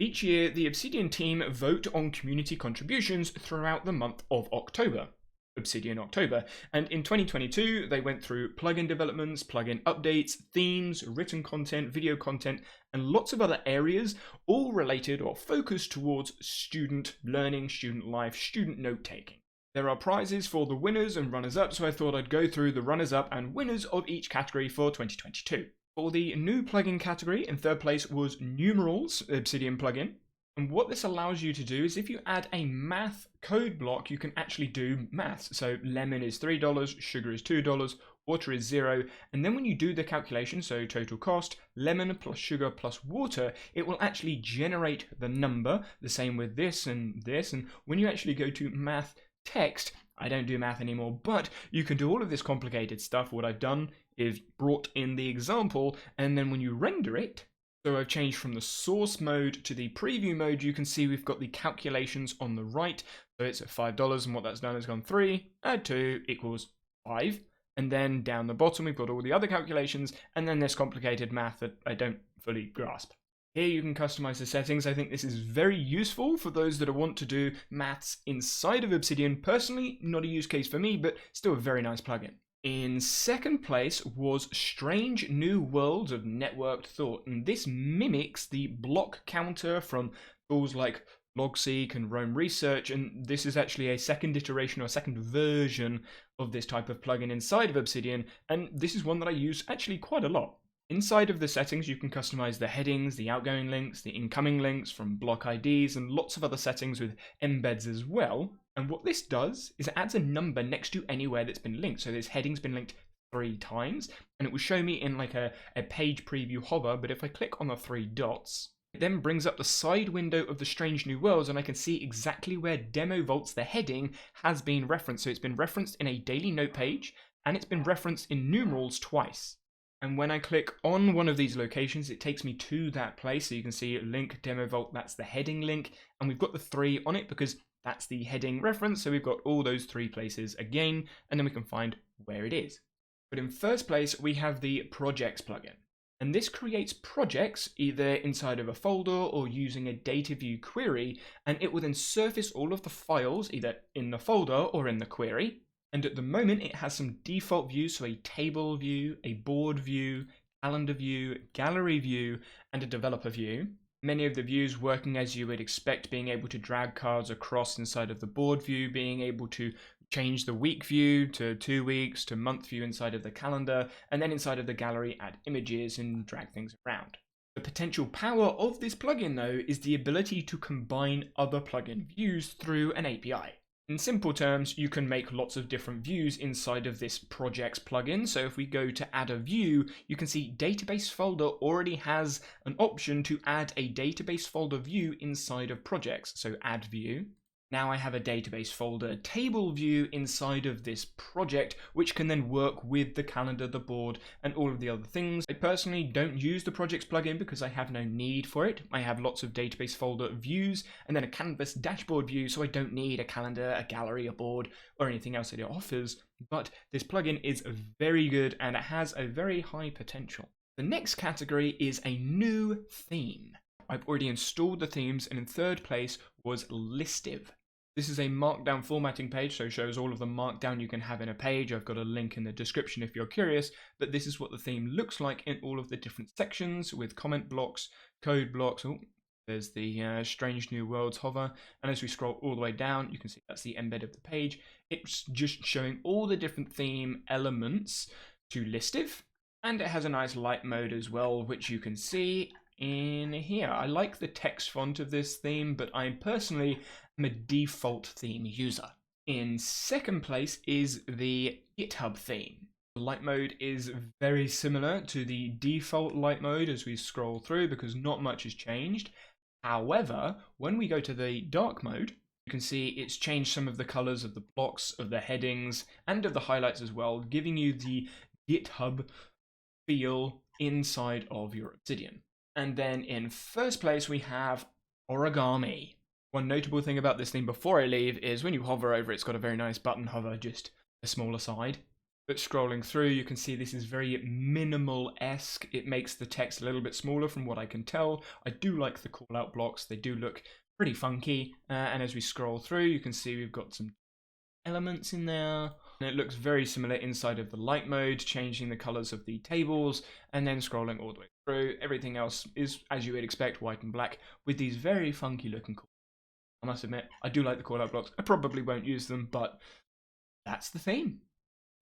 Each year, the Obsidian team vote on community contributions throughout the month of October, Obsidian October, and in 2022 they went through plugin developments, plugin updates, themes, written content, video content, and lots of other areas, all related or focused towards student learning, student life, student note-taking. There are prizes for the winners and runners-up, so I thought I'd go through the runners-up and winners of each category for 2022. For the new plugin category, in third place was Numerals, Obsidian plugin. And what this allows you to do is if you add a math code block, you can actually do maths. So lemon is $3, sugar is $2, water is 0. And then when you do the calculation, so total cost, lemon plus sugar plus water, it will actually generate the number. The same with this and this. And when you actually go to math text, I don't do math anymore, but you can do all of this complicated stuff. What I've done is brought in the example, and then when you render it, so I've changed from the source mode to the preview mode, you can see we've got the calculations on the right. So it's at $5, and what that's done is gone 3 add 2 equals 5. And then down the bottom, we've got all the other calculations, and then this complicated math that I don't fully grasp. Here you can customize the settings. I think this is very useful for those that want to do maths inside of Obsidian. Personally, not a use case for me, but still a very nice plugin. In second place was Strange New Worlds of Networked Thought, and this mimics the block counter from tools like Logseek and Roam Research, and this is actually a second iteration or second version of this type of plugin inside of Obsidian, and this is one that I use actually quite a lot. Inside of the settings, you can customize the headings, the outgoing links, the incoming links from block IDs, and lots of other settings with embeds as well. And what this does is it adds a number next to anywhere that's been linked. So this heading's been linked 3 times, and it will show me in like a page preview hover, but if I click on the 3 dots, it then brings up the side window of the Strange New Worlds, and I can see exactly where Demo Vaults, the heading, has been referenced. So it's been referenced in a daily note page, and it's been referenced in Numerals twice. And when I click on one of these locations, it takes me to that place. So you can see link Demo Vault, that's the heading link. And we've got the 3 on it because that's the heading reference. So we've got all those 3 places again, and then we can find where it is. But in first place, we have the Projects plugin. And this creates projects either inside of a folder or using a data view query. And it will then surface all of the files either in the folder or in the query. And at the moment, it has some default views, so a table view, a board view, calendar view, gallery view, and a developer view. Many of the views working as you would expect, being able to drag cards across inside of the board view, being able to change the week view to 2 weeks, to month view inside of the calendar, and then inside of the gallery add images and drag things around. The potential power of this plugin, though, is the ability to combine other plugin views through an API. In simple terms, you can make lots of different views inside of this projects plugin. So if we go to add a view, you can see database folder already has an option to add a database folder view inside of projects. So add view. Now I have a database folder table view inside of this project, which can then work with the calendar, the board, and all of the other things. I personally don't use the projects plugin because I have no need for it. I have lots of database folder views and then a canvas dashboard view, so I don't need a calendar, a gallery, a board, or anything else that it offers. But this plugin is very good and it has a very high potential. The next category is a new theme. I've already installed the themes, and in third place was Listive. This is a markdown formatting page, so it shows all of the markdown you can have in a page. I've got a link in the description if you're curious, but this is what the theme looks like in all of the different sections with comment blocks, code blocks. Oh, there's the Strange New Worlds hover, and as we scroll all the way down, you can see that's the embed of the page. It's just showing all the different theme elements to Listive, and it has a nice light mode as well, which you can see in here. I like the text font of this theme, but I personally am a default theme user. In second place is the GitHub theme. The light mode is very similar to the default light mode as we scroll through because not much has changed. However, when we go to the dark mode, you can see it's changed some of the colors of the blocks, of the headings, and of the highlights as well, giving you the GitHub feel inside of your Obsidian. And then in first place, we have Origami. One notable thing about this theme before I leave is when you hover over it, it's got a very nice button hover, just a smaller side. But scrolling through, you can see this is very minimal-esque. It makes the text a little bit smaller from what I can tell. I do like the call-out blocks. They do look pretty funky. And as we scroll through, you can see we've got some elements in there. And it looks very similar inside of the light mode, changing the colors of the tables, and then scrolling all the way through. Everything else is, as you would expect, white and black, with these very funky-looking calls. I must admit, I do like the call-out blocks. I probably won't use them, but that's the theme.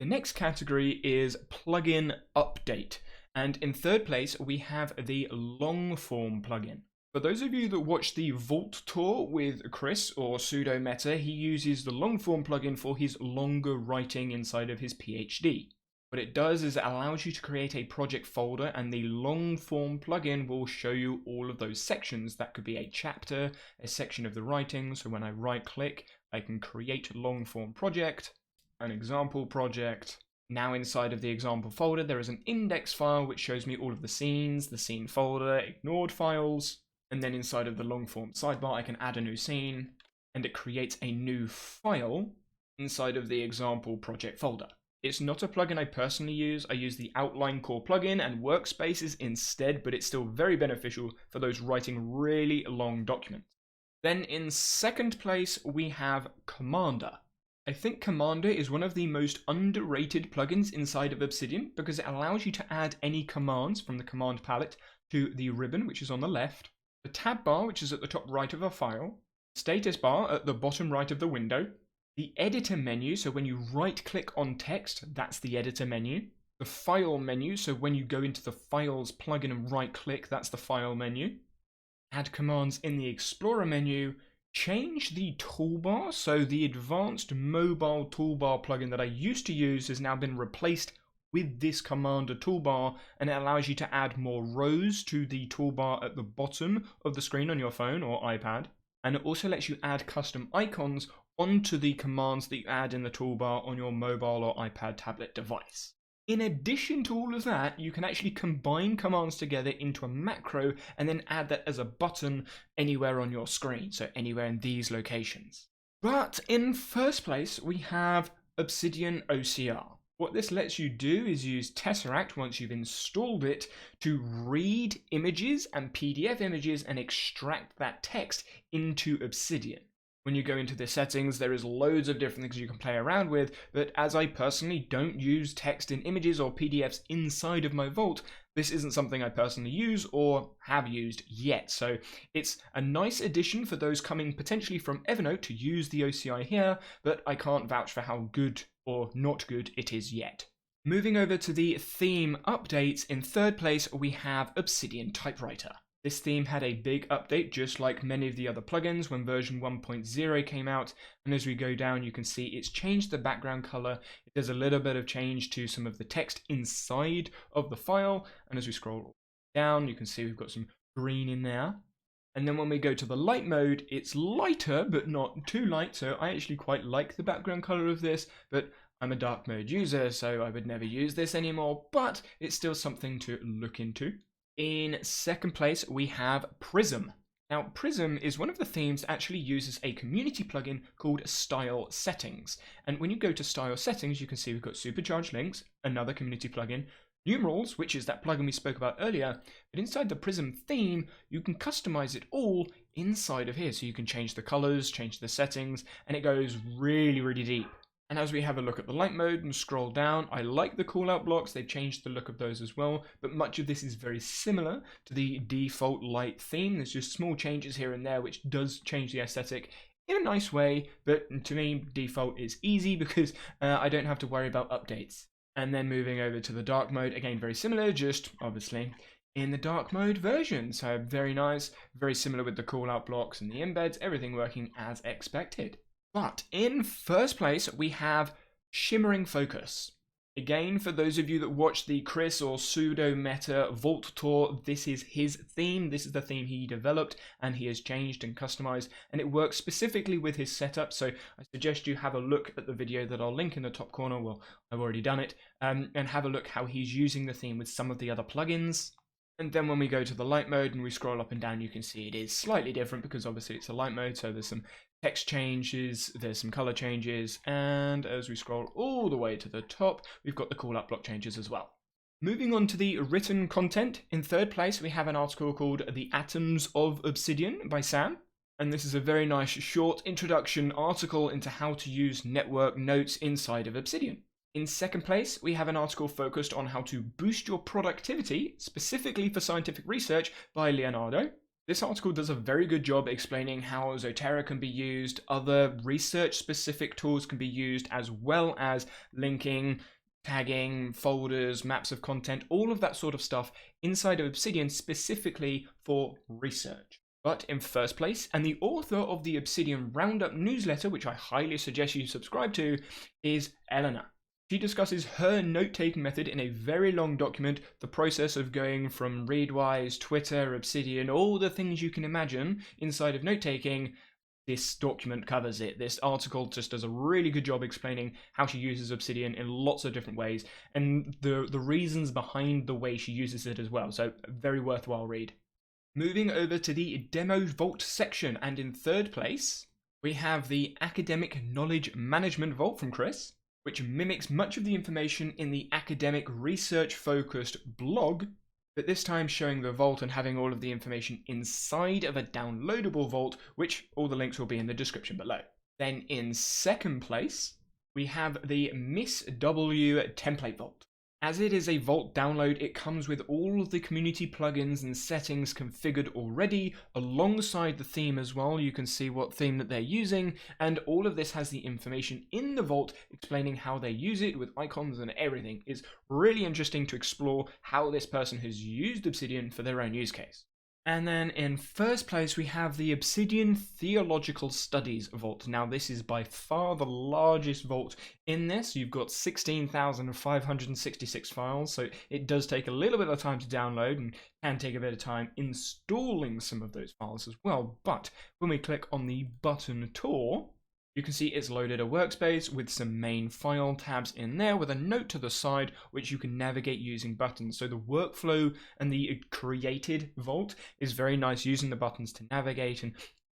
The next category is plugin update, and in third place we have the long form plugin. For those of you that watch the Vault tour with Chris or Sudo Meta, he uses the long form plugin for his longer writing inside of his PhD. What it does is it allows you to create a project folder, and the long form plugin will show you all of those sections. That could be a chapter, a section of the writing. So when I right click, I can create long form project, an example project. Now inside of the example folder, there is an index file which shows me all of the scenes, the scene folder, ignored files, and then inside of the long form sidebar, I can add a new scene, and it creates a new file inside of the example project folder. It's not a plugin I personally use. I use the Outline Core plugin and Workspaces instead, but it's still very beneficial for those writing really long documents. Then in second place, we have Commander. I think Commander is one of the most underrated plugins inside of Obsidian because it allows you to add any commands from the command palette to the ribbon, which is on the left, the tab bar, which is at the top right of a file, status bar at the bottom right of the window, the editor menu, so when you right click on text, that's the editor menu, the file menu, so when you go into the files plugin and right click, that's the file menu, add commands in the Explorer menu, change the toolbar, so the advanced mobile toolbar plugin that I used to use has now been replaced with this Commander toolbar, and it allows you to add more rows to the toolbar at the bottom of the screen on your phone or iPad, and it also lets you add custom icons onto the commands that you add in the toolbar on your mobile or iPad tablet device. In addition to all of that, you can actually combine commands together into a macro and then add that as a button anywhere on your screen, so anywhere in these locations. But in first place, we have Obsidian OCR. What this lets you do is use Tesseract once you've installed it to read images and PDF images and extract that text into Obsidian. When you go into the settings, there is loads of different things you can play around with, but as I personally don't use text in images or PDFs inside of my Vault, this isn't something I personally use or have used yet. So it's a nice addition for those coming potentially from Evernote to use the OCI here, but I can't vouch for how good or not good it is yet. Moving over to the theme updates, in third place we have Obsidian Typewriter. This theme had a big update, just like many of the other plugins when version 1.0 came out, and as we go down you can see it's changed the background color. It does a little bit of change to some of the text inside of the file, and as we scroll down you can see we've got some green in there. And then when we go to the light mode, it's lighter but not too light, so I actually quite like the background color of this, but I'm a dark mode user so I would never use this anymore, but it's still something to look into. In second place, we have Prism. Now, Prism is one of the themes that actually uses a community plugin called Style Settings. And when you go to Style Settings, you can see we've got Supercharged Links, another community plugin, Numerals, which is that plugin we spoke about earlier. But inside the Prism theme, you can customize it all inside of here. So you can change the colors, change the settings, and it goes really, really deep. And as we have a look at the light mode and scroll down, I like the callout blocks. They've changed the look of those as well, but much of this is very similar to the default light theme. There's just small changes here and there, which does change the aesthetic in a nice way, but to me, default is easy because I don't have to worry about updates. And then moving over to the dark mode, again, very similar, just obviously in the dark mode version. So very nice, very similar with the callout blocks and the embeds, everything working as expected. But in first place, we have Shimmering Focus. Again, for those of you that watch the Chris or Sudo Meta Vault tour, this is his theme. This is the theme he developed and he has changed and customized, and it works specifically with his setup. So I suggest you have a look at the video that I'll link in the top corner. Well, I've already done it, and have a look how he's using the theme with some of the other plugins. And then when we go to the light mode and we scroll up and down, you can see it is slightly different because obviously it's a light mode, so there's some text changes, there's some color changes, and as we scroll all the way to the top, we've got the callout block changes as well. Moving on to the written content, in third place we have an article called The Atoms of Obsidian by Sam. And this is a very nice short introduction article into how to use network notes inside of Obsidian. In second place, we have an article focused on how to boost your productivity, specifically for scientific research, by Leonardo. This article does a very good job explaining how Zotero can be used, other research-specific tools can be used, as well as linking, tagging, folders, maps of content, all of that sort of stuff inside of Obsidian specifically for research. But in first place, and the author of the Obsidian Roundup newsletter, which I highly suggest you subscribe to, is Eleanor. She discusses her note-taking method in a very long document, the process of going from Readwise, Twitter, Obsidian, all the things you can imagine inside of note-taking. This document covers it. This article just does a really good job explaining how she uses Obsidian in lots of different ways and the reasons behind the way she uses it as well. So a very worthwhile read. Moving over to the Demo Vault section, and in third place, we have the Academic Knowledge Management Vault from Chris, which mimics much of the information in the academic research-focused blog, but this time showing the vault and having all of the information inside of a downloadable vault, which all the links will be in the description below. Then in second place, we have the Miss W template vault. As it is a Vault download, it comes with all of the community plugins and settings configured already, alongside the theme as well. You can see what theme that they're using, and all of this has the information in the Vault explaining how they use it with icons and everything. It's really interesting to explore how this person has used Obsidian for their own use case. And then in first place, we have the Obsidian Theological Studies Vault. Now, this is by far the largest vault in this. You've got 16,566 files, so it does take a little bit of time to download and can take a bit of time installing some of those files as well. But when we click on the button tour, you can see it's loaded a workspace with some main file tabs in there with a note to the side which you can navigate using buttons. So the workflow and the created vault is very nice, using the buttons to navigate and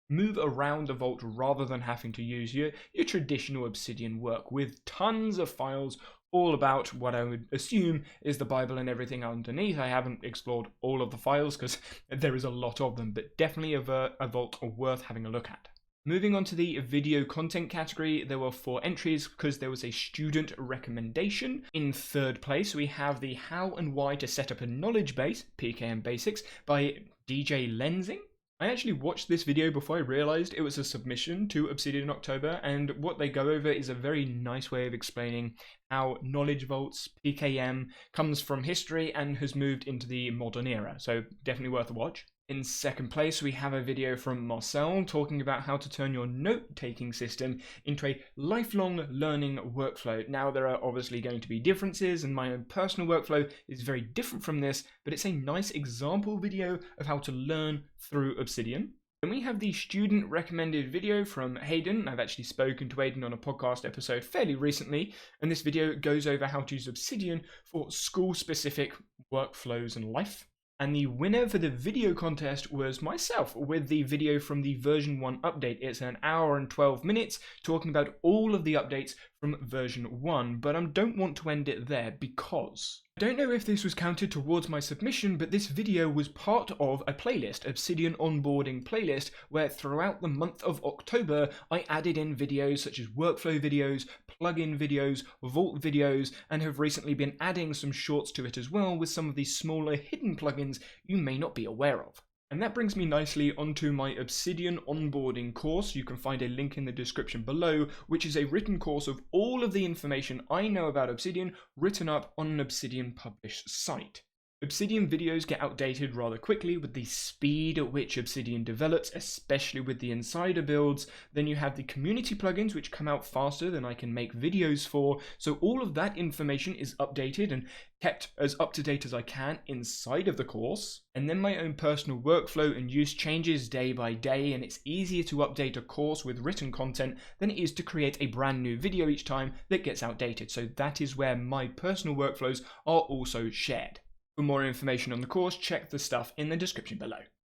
move around the vault rather than having to use your traditional Obsidian work with tons of files all about what I would assume is the Bible and everything underneath. I haven't explored all of the files because there is a lot of them, but definitely a vault worth having a look at. Moving on to the video content category, there were 4 entries because there was a student recommendation. In third place, we have the How and Why to Set Up a Knowledge Base, PKM Basics, by DJ Lensing. I actually watched this video before I realized it was a submission to Obsidian October, and what they go over is a very nice way of explaining how Knowledge Vaults, PKM, comes from history and has moved into the modern era, so definitely worth a watch. In second place, we have a video from Marcel talking about how to turn your note-taking system into a lifelong learning workflow. Now, there are obviously going to be differences, and my own personal workflow is very different from this, but it's a nice example video of how to learn through Obsidian. Then we have the student recommended video from Hayden. I've actually spoken to Hayden on a podcast episode fairly recently, and this video goes over how to use Obsidian for school-specific workflows and life. And the winner for the video contest was myself with the video from the version 1 update. It's an hour and 12 minutes talking about all of the updates from version 1, but I don't want to end it there because I don't know if this was counted towards my submission, but this video was part of a playlist, Obsidian onboarding playlist, where throughout the month of October, I added in videos such as workflow videos, plugin videos, vault videos, and have recently been adding some shorts to it as well with some of these smaller hidden plugins you may not be aware of. And that brings me nicely onto my Obsidian onboarding course. You can find a link in the description below, which is a written course of all of the information I know about Obsidian written up on an Obsidian published site. Obsidian videos get outdated rather quickly with the speed at which Obsidian develops, especially with the insider builds. Then you have the community plugins which come out faster than I can make videos for, so all of that information is updated and kept as up to date as I can inside of the course. And then my own personal workflow and use changes day by day, and it's easier to update a course with written content than it is to create a brand new video each time that gets outdated. So that is where my personal workflows are also shared. For more information on the course, check the stuff in the description below.